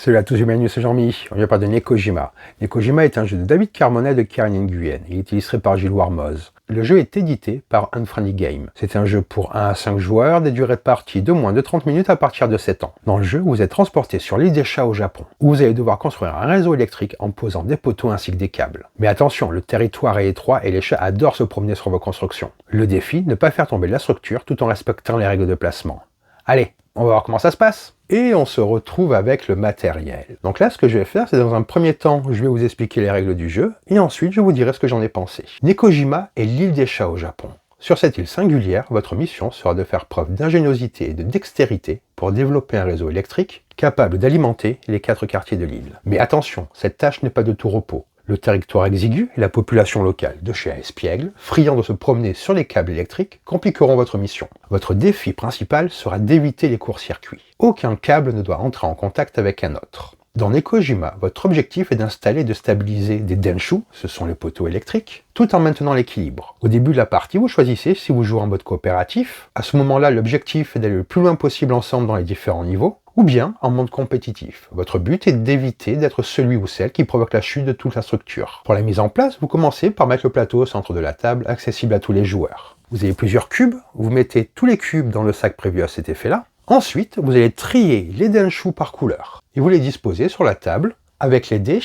Salut à tous, bienvenue, c'est Jean-Mi. On vient parler de Nekojima. Nekojima est un jeu de David Carmona de Karen Nguyen. Il est illustré par Gilles Warmoz. Le jeu est édité par Unfriendly Game. C'est un jeu pour 1 à 5 joueurs, des durées de partie de moins de 30 minutes à partir de 7 ans. Dans le jeu, vous êtes transporté sur l'île des Chats au Japon, où vous allez devoir construire un réseau électrique en posant des poteaux ainsi que des câbles. Mais attention, le territoire est étroit et les chats adorent se promener sur vos constructions. Le défi, ne pas faire tomber la structure tout en respectant les règles de placement. Allez, on va voir comment ça se passe. Et on se retrouve avec le matériel. Donc là, ce que je vais faire, c'est dans un premier temps, je vais vous expliquer les règles du jeu, et ensuite, je vous dirai ce que j'en ai pensé. Nekojima est l'île des chats au Japon. Sur cette île singulière, votre mission sera de faire preuve d'ingéniosité et de dextérité pour développer un réseau électrique capable d'alimenter les 4 quartiers de l'île. Mais attention, cette tâche n'est pas de tout repos. Le territoire exigu et la population locale de chez espiègles, friands de se promener sur les câbles électriques, compliqueront votre mission. Votre défi principal sera d'éviter les courts-circuits. Aucun câble ne doit entrer en contact avec un autre. Dans Nekojima, votre objectif est d'installer et de stabiliser des denshu, ce sont les poteaux électriques, tout en maintenant l'équilibre. Au début de la partie, vous choisissez si vous jouez en mode coopératif. À ce moment-là, l'objectif est d'aller le plus loin possible ensemble dans les différents niveaux, ou bien en mode compétitif. Votre but est d'éviter d'être celui ou celle qui provoque la chute de toute la structure. Pour la mise en place, vous commencez par mettre le plateau au centre de la table, accessible à tous les joueurs. Vous avez plusieurs cubes, vous mettez tous les cubes dans le sac prévu à cet effet-là. Ensuite, vous allez trier les denshu par couleur, et vous les disposez sur la table, avec les dés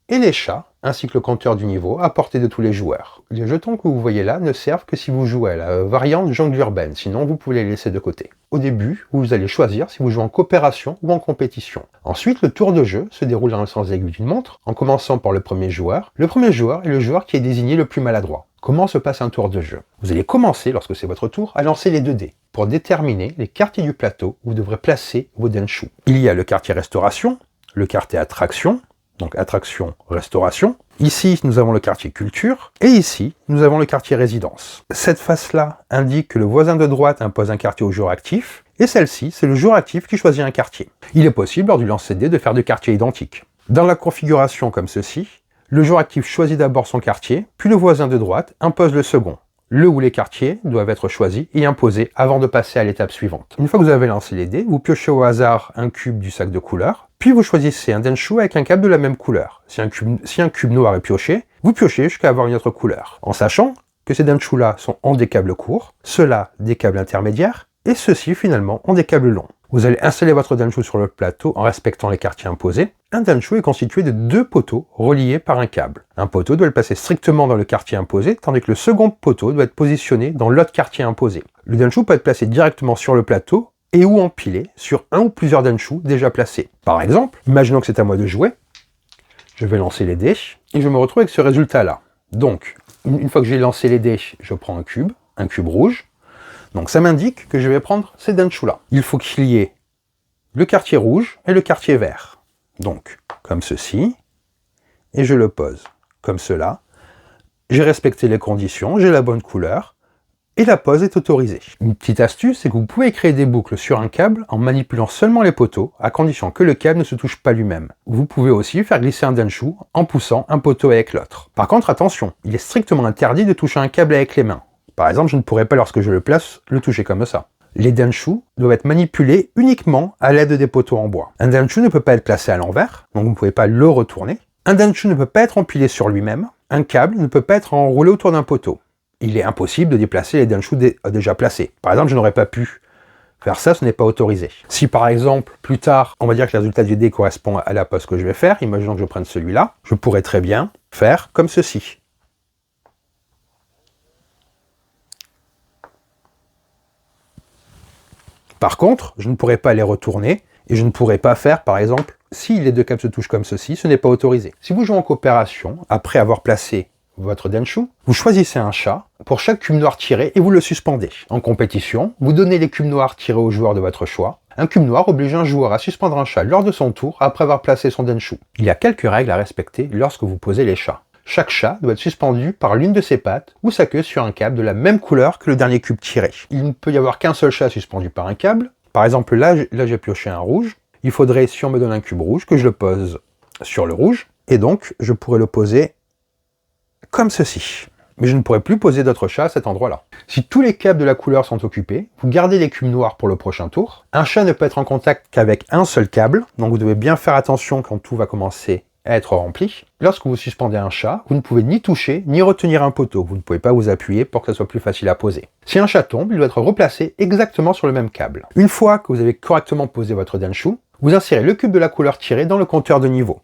et les chats, ainsi que le compteur du niveau, à portée de tous les joueurs. Les jetons que vous voyez là ne servent que si vous jouez à la variante jungle urbaine, sinon vous pouvez les laisser de côté. Au début, vous allez choisir si vous jouez en coopération ou en compétition. Ensuite, le tour de jeu se déroule dans le sens aigu d'une montre, en commençant par le premier joueur. Le premier joueur est le joueur qui est désigné le plus maladroit. Comment se passe un tour de jeu? Vous allez commencer, lorsque c'est votre tour, à lancer les 2 dés, pour déterminer les quartiers du plateau où vous devrez placer vos denshu. Il y a le quartier restauration, le quartier attraction, donc attraction, restauration. Ici, nous avons le quartier culture, et ici, nous avons le quartier résidence. Cette face-là indique que le voisin de droite impose un quartier au joueur actif, et celle-ci, c'est le joueur actif qui choisit un quartier. Il est possible, lors du lancer de dés, de faire 2 quartiers identiques. Dans la configuration comme ceci, le joueur actif choisit d'abord son quartier, puis le voisin de droite impose le second. Le ou les quartiers doivent être choisis et imposés avant de passer à l'étape suivante. Une fois que vous avez lancé les dés, vous piochez au hasard un cube du sac de couleurs, puis vous choisissez un denshu avec un câble de la même couleur. Si un cube noir est pioché, vous piochez jusqu'à avoir une autre couleur, en sachant que ces denshu-là ont des câbles courts, ceux-là des câbles intermédiaires, et ceux-ci finalement ont des câbles longs. Vous allez installer votre denshu sur le plateau en respectant les quartiers imposés. Un denshu est constitué de 2 poteaux reliés par un câble. Un poteau doit le passer strictement dans le quartier imposé, tandis que le second poteau doit être positionné dans l'autre quartier imposé. Le denshu peut être placé directement sur le plateau et ou empilé sur un ou plusieurs denshu déjà placés. Par exemple, imaginons que c'est à moi de jouer. Je vais lancer les dés et je me retrouve avec ce résultat-là. Donc, une fois que j'ai lancé les dés, je prends un cube rouge. Donc ça m'indique que je vais prendre ces denshu-là. Il faut qu'il y ait le quartier rouge et le quartier vert. Donc, comme ceci, et je le pose comme cela. J'ai respecté les conditions, j'ai la bonne couleur, et la pose est autorisée. Une petite astuce, c'est que vous pouvez créer des boucles sur un câble en manipulant seulement les poteaux, à condition que le câble ne se touche pas lui-même. Vous pouvez aussi faire glisser un denshu en poussant un poteau avec l'autre. Par contre, attention, il est strictement interdit de toucher un câble avec les mains. Par exemple, je ne pourrais pas, lorsque je le place, le toucher comme ça. Les denshu doivent être manipulés uniquement à l'aide des poteaux en bois. Un denshu ne peut pas être placé à l'envers, donc vous ne pouvez pas le retourner. Un denshu ne peut pas être empilé sur lui-même. Un câble ne peut pas être enroulé autour d'un poteau. Il est impossible de déplacer les denshu déjà placés. Par exemple, je n'aurais pas pu faire ça, ce n'est pas autorisé. Si par exemple, plus tard, on va dire que le résultat du dé correspond à la pose que je vais faire, imaginons que je prenne celui-là, je pourrais très bien faire comme ceci. Par contre, je ne pourrais pas les retourner, et je ne pourrais pas faire, par exemple, si les 2 câbles se touchent comme ceci, ce n'est pas autorisé. Si vous jouez en coopération, après avoir placé votre denshu, vous choisissez un chat pour chaque cube noir tiré et vous le suspendez. En compétition, vous donnez les cubes noirs tirés au joueur de votre choix. Un cube noir oblige un joueur à suspendre un chat lors de son tour après avoir placé son denshu. Il y a quelques règles à respecter lorsque vous posez les chats. Chaque chat doit être suspendu par l'une de ses pattes ou sa queue sur un câble de la même couleur que le dernier cube tiré. Il ne peut y avoir qu'un seul chat suspendu par un câble. Par exemple, là j'ai pioché un rouge. Il faudrait, si on me donne un cube rouge, que je le pose sur le rouge. Et donc, je pourrais le poser comme ceci. mais je ne pourrai plus poser d'autres chats à cet endroit-là. Si tous les câbles de la couleur sont occupés, vous gardez les cubes noirs pour le prochain tour. Un chat ne peut être en contact qu'avec un seul câble, donc vous devez bien faire attention quand tout va commencer à être rempli. Lorsque vous suspendez un chat, vous ne pouvez ni toucher ni retenir un poteau. Vous ne pouvez pas vous appuyer pour que ce soit plus facile à poser. Si un chat tombe, il doit être replacé exactement sur le même câble. Une fois que vous avez correctement posé votre Denshu, vous insérez le cube de la couleur tiré dans le compteur de niveau.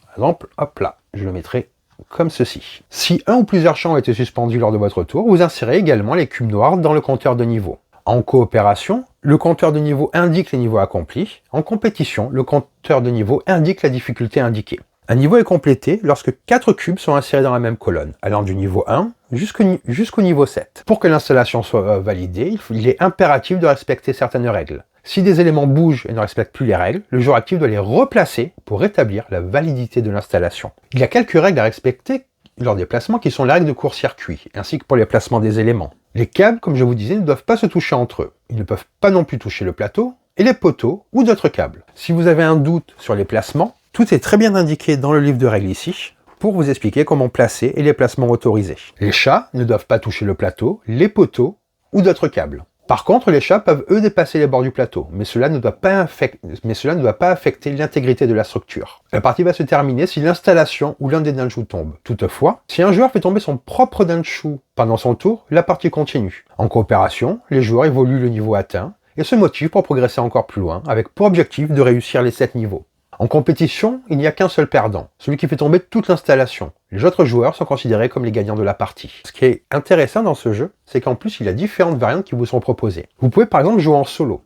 Par exemple, hop là, je le mettrai comme ceci. Si un ou plusieurs chats ont été suspendus lors de votre tour, vous insérez également les cubes noirs dans le compteur de niveau. En coopération, le compteur de niveau indique les niveaux accomplis. En compétition, le compteur de niveau indique la difficulté indiquée. Un niveau est complété lorsque 4 cubes sont insérés dans la même colonne, allant du niveau 1 jusqu'au niveau 7. Pour que l'installation soit validée, il est impératif de respecter certaines règles. Si des éléments bougent et ne respectent plus les règles, le joueur actif doit les replacer pour rétablir la validité de l'installation. Il y a quelques règles à respecter lors des placements qui sont les règles de court-circuit, ainsi que pour les placements des éléments. Les câbles, comme je vous disais, ne doivent pas se toucher entre eux. Ils ne peuvent pas non plus toucher le plateau, et les poteaux ou d'autres câbles. Si vous avez un doute sur les placements, tout est très bien indiqué dans le livre de règles ici, pour vous expliquer comment placer et les placements autorisés. Les chats ne doivent pas toucher le plateau, les poteaux ou d'autres câbles. Par contre, les chats peuvent eux dépasser les bords du plateau, mais cela ne doit pas affecter l'intégrité de la structure. La partie va se terminer si l'installation ou l'un des Denshu tombe. Toutefois, si un joueur fait tomber son propre Denshu pendant son tour, la partie continue. En coopération, les joueurs évoluent le niveau atteint et se motivent pour progresser encore plus loin, avec pour objectif de réussir les 7 niveaux. En compétition, il n'y a qu'un seul perdant, celui qui fait tomber toute l'installation. Les autres joueurs sont considérés comme les gagnants de la partie. Ce qui est intéressant dans ce jeu, c'est qu'en plus il y a différentes variantes qui vous sont proposées. Vous pouvez par exemple jouer en solo.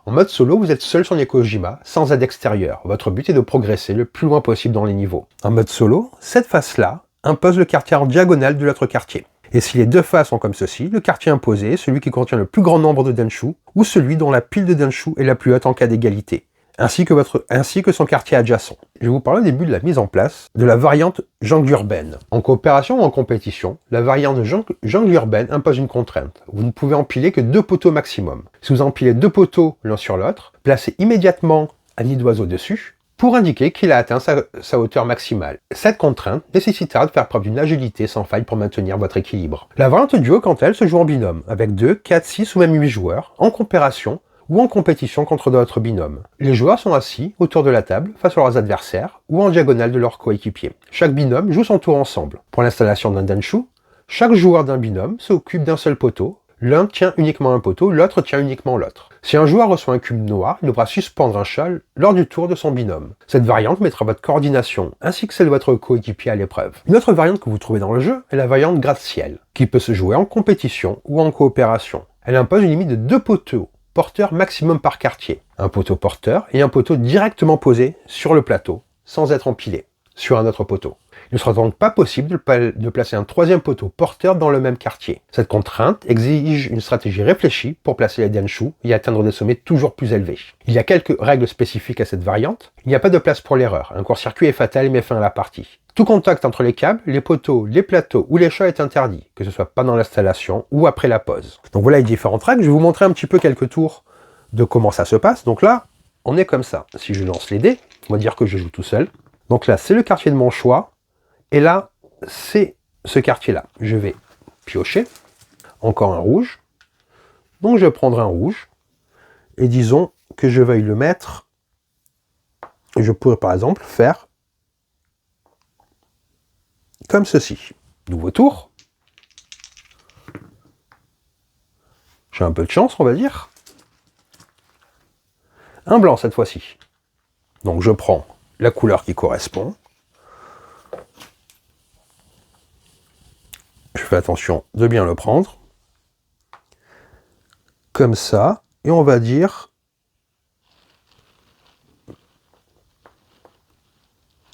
En mode solo, vous êtes seul sur Nekojima, sans aide extérieure. Votre but est de progresser le plus loin possible dans les niveaux. En mode solo, cette face-là impose le quartier en diagonale de l'autre quartier. Et si les deux faces sont comme ceci, le quartier imposé est celui qui contient le plus grand nombre de Denshu, ou celui dont la pile de Denshu est la plus haute en cas d'égalité. Ainsi que son quartier adjacent. Je vais vous parler au début de la mise en place de la variante jungle urbaine. En coopération ou en compétition, la variante jungle urbaine impose une contrainte. Vous ne pouvez empiler que 2 poteaux maximum. Si vous empilez 2 poteaux l'un sur l'autre, placez immédiatement un nid d'oiseau dessus pour indiquer qu'il a atteint sa hauteur maximale. Cette contrainte nécessitera de faire preuve d'une agilité sans faille pour maintenir votre équilibre. La variante duo, quant à elle, se joue en binôme, avec 2, 4, 6 ou même 8 joueurs, en coopération ou en compétition contre d'autres binômes. Les joueurs sont assis autour de la table face à leurs adversaires ou en diagonale de leurs coéquipiers. Chaque binôme joue son tour ensemble. Pour l'installation d'un Denshu, chaque joueur d'un binôme s'occupe d'un seul poteau. L'un tient uniquement un poteau, l'autre tient uniquement l'autre. Si un joueur reçoit un cube noir, il devra suspendre un chat lors du tour de son binôme. Cette variante mettra votre coordination ainsi que celle de votre coéquipier à l'épreuve. Une autre variante que vous trouvez dans le jeu est la variante gratte-ciel, qui peut se jouer en compétition ou en coopération. Elle impose une limite de 2 poteaux porteur maximum par quartier. Un poteau porteur et un poteau directement posé sur le plateau, sans être empilé, sur un autre poteau. Il ne sera donc pas possible de placer un 3e poteau porteur dans le même quartier. Cette contrainte exige une stratégie réfléchie pour placer les Denshu et atteindre des sommets toujours plus élevés. Il y a quelques règles spécifiques à cette variante. Il n'y a pas de place pour l'erreur. Un court-circuit est fatal et met fin à la partie. Tout contact entre les câbles, les poteaux, les plateaux ou les chats est interdit, que ce soit pendant l'installation ou après la pause. Donc voilà les différentes règles. Je vais vous montrer un petit peu quelques tours de comment ça se passe. Donc là, on est comme ça. Si je lance les dés, on va dire que je joue tout seul. Donc là, c'est le quartier de mon choix. Et là, c'est ce quartier-là. Je vais piocher. Encore un rouge. Donc je prendrai un rouge. Et disons que je veuille le mettre. Je pourrais par exemple faire comme ceci. Nouveau tour. J'ai un peu de chance, on va dire. Un blanc cette fois-ci. Donc je prends la couleur qui correspond. Je fais attention de bien le prendre. Comme ça. Et on va dire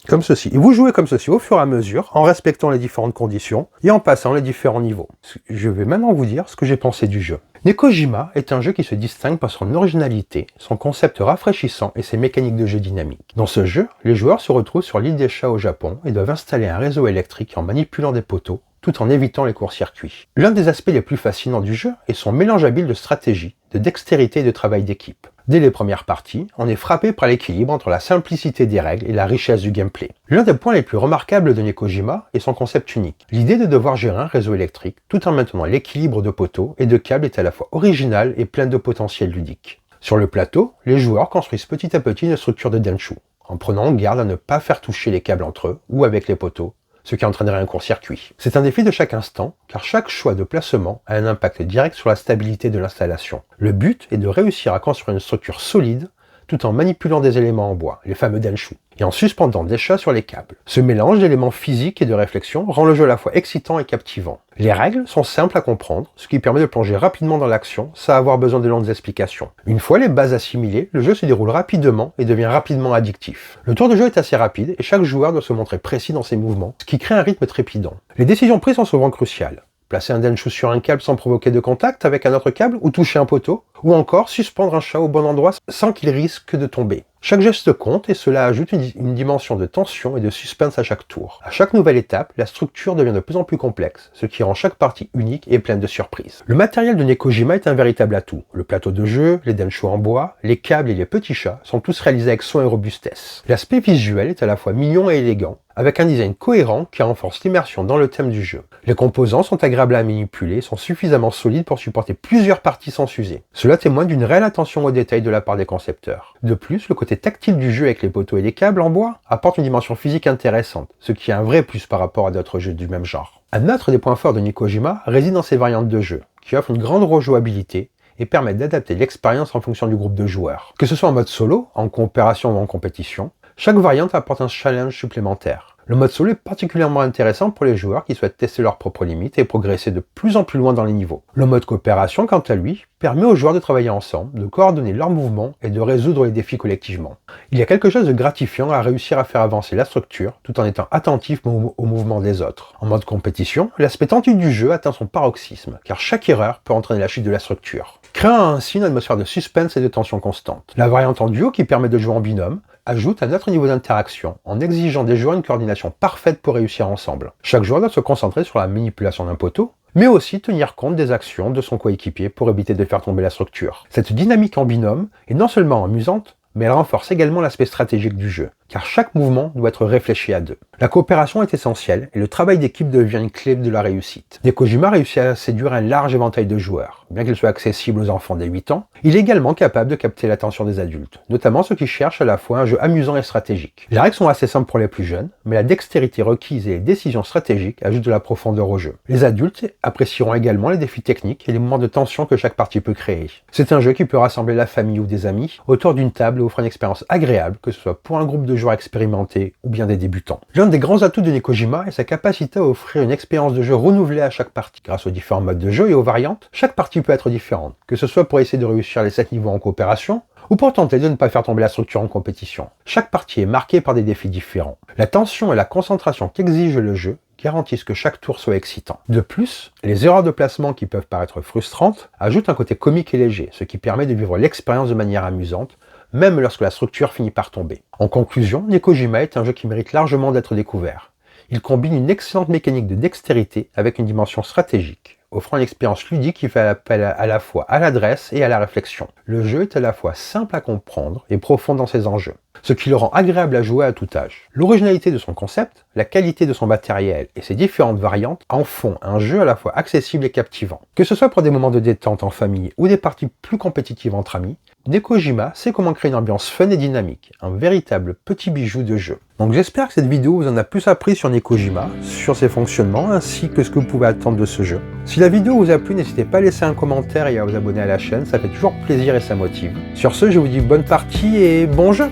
comme ceci. Et vous jouez comme ceci au fur et à mesure, en respectant les différentes conditions et en passant les différents niveaux. Je vais maintenant vous dire ce que j'ai pensé du jeu. Nekojima est un jeu qui se distingue par son originalité, son concept rafraîchissant et ses mécaniques de jeu dynamiques. Dans ce jeu, les joueurs se retrouvent sur l'île des chats au Japon et doivent installer un réseau électrique en manipulant des poteaux, tout en évitant les courts-circuits. L'un des aspects les plus fascinants du jeu est son mélange habile de stratégie, de dextérité et de travail d'équipe. Dès les premières parties, on est frappé par l'équilibre entre la simplicité des règles et la richesse du gameplay. L'un des points les plus remarquables de Nekojima est son concept unique. L'idée de devoir gérer un réseau électrique tout en maintenant l'équilibre de poteaux et de câbles est à la fois originale et pleine de potentiel ludique. Sur le plateau, les joueurs construisent petit à petit une structure de Denshu, en prenant garde à ne pas faire toucher les câbles entre eux ou avec les poteaux, ce qui entraînerait un court-circuit. C'est un défi de chaque instant, car chaque choix de placement a un impact direct sur la stabilité de l'installation. Le but est de réussir à construire une structure solide, tout en manipulant des éléments en bois, les fameux Denshu, et en suspendant des chats sur les câbles. Ce mélange d'éléments physiques et de réflexion rend le jeu à la fois excitant et captivant. Les règles sont simples à comprendre, ce qui permet de plonger rapidement dans l'action sans avoir besoin de longues explications. Une fois les bases assimilées, le jeu se déroule rapidement et devient rapidement addictif. Le tour de jeu est assez rapide et chaque joueur doit se montrer précis dans ses mouvements, ce qui crée un rythme trépidant. Les décisions prises sont souvent cruciales. Placer un Denshu sur un câble sans provoquer de contact avec un autre câble ou toucher un poteau, ou encore suspendre un chat au bon endroit sans qu'il risque de tomber. Chaque geste compte et cela ajoute une dimension de tension et de suspense à chaque tour. À chaque nouvelle étape, la structure devient de plus en plus complexe, ce qui rend chaque partie unique et pleine de surprises. Le matériel de Nekojima est un véritable atout. Le plateau de jeu, les Denshu en bois, les câbles et les petits chats sont tous réalisés avec soin et robustesse. L'aspect visuel est à la fois mignon et élégant, avec un design cohérent qui renforce l'immersion dans le thème du jeu. Les composants sont agréables à manipuler et sont suffisamment solides pour supporter plusieurs parties sans s'user. Cela témoigne d'une réelle attention aux détails de la part des concepteurs. De plus, le côté tactile du jeu avec les poteaux et les câbles en bois apporte une dimension physique intéressante, ce qui est un vrai plus par rapport à d'autres jeux du même genre. Un autre des points forts de Nekojima réside dans ses variantes de jeu, qui offrent une grande rejouabilité et permettent d'adapter l'expérience en fonction du groupe de joueurs. Que ce soit en mode solo, en coopération ou en compétition, chaque variante apporte un challenge supplémentaire. Le mode solo est particulièrement intéressant pour les joueurs qui souhaitent tester leurs propres limites et progresser de plus en plus loin dans les niveaux. Le mode coopération, quant à lui, permet aux joueurs de travailler ensemble, de coordonner leurs mouvements et de résoudre les défis collectivement. Il y a quelque chose de gratifiant à réussir à faire avancer la structure tout en étant attentif aux mouvements des autres. En mode compétition, l'aspect tendu du jeu atteint son paroxysme, car chaque erreur peut entraîner la chute de la structure, créant ainsi une atmosphère de suspense et de tension constante. La variante en duo, qui permet de jouer en binôme, ajoute un autre niveau d'interaction en exigeant des joueurs une coordination parfaite pour réussir ensemble. Chaque joueur doit se concentrer sur la manipulation d'un poteau, mais aussi tenir compte des actions de son coéquipier pour éviter de faire tomber la structure. Cette dynamique en binôme est non seulement amusante, mais elle renforce également l'aspect stratégique du jeu, car chaque mouvement doit être réfléchi à deux. La coopération est essentielle et le travail d'équipe devient une clé de la réussite. Nekojima réussit à séduire un large éventail de joueurs. Bien qu'il soit accessible aux enfants dès 8 ans, il est également capable de capter l'attention des adultes, notamment ceux qui cherchent à la fois un jeu amusant et stratégique. Les règles sont assez simples pour les plus jeunes, mais la dextérité requise et les décisions stratégiques ajoutent de la profondeur au jeu. Les adultes apprécieront également les défis techniques et les moments de tension que chaque partie peut créer. C'est un jeu qui peut rassembler la famille ou des amis autour d'une table et offrir une expérience agréable, que ce soit pour un groupe de joueurs expérimentés ou bien des débutants. L'un des grands atouts de Nekojima est sa capacité à offrir une expérience de jeu renouvelée à chaque partie. Grâce aux différents modes de jeu et aux variantes, chaque partie peut être différente, que ce soit pour essayer de réussir les 7 niveaux en coopération, ou pour tenter de ne pas faire tomber la structure en compétition. Chaque partie est marquée par des défis différents. La tension et la concentration qu'exige le jeu garantissent que chaque tour soit excitant. De plus, les erreurs de placement qui peuvent paraître frustrantes ajoutent un côté comique et léger, ce qui permet de vivre l'expérience de manière amusante, même lorsque la structure finit par tomber. En conclusion, Nekojima est un jeu qui mérite largement d'être découvert. Il combine une excellente mécanique de dextérité avec une dimension stratégique, offrant une expérience ludique qui fait appel à la fois à l'adresse et à la réflexion. Le jeu est à la fois simple à comprendre et profond dans ses enjeux, ce qui le rend agréable à jouer à tout âge. L'originalité de son concept, la qualité de son matériel et ses différentes variantes en font un jeu à la fois accessible et captivant. Que ce soit pour des moments de détente en famille ou des parties plus compétitives entre amis, Nekojima sait comment créer une ambiance fun et dynamique, un véritable petit bijou de jeu. Donc j'espère que cette vidéo vous en a plus appris sur Nekojima, sur ses fonctionnements, ainsi que ce que vous pouvez attendre de ce jeu. Si la vidéo vous a plu, n'hésitez pas à laisser un commentaire et à vous abonner à la chaîne, ça fait toujours plaisir et ça motive. Sur ce, je vous dis bonne partie et bon jeu!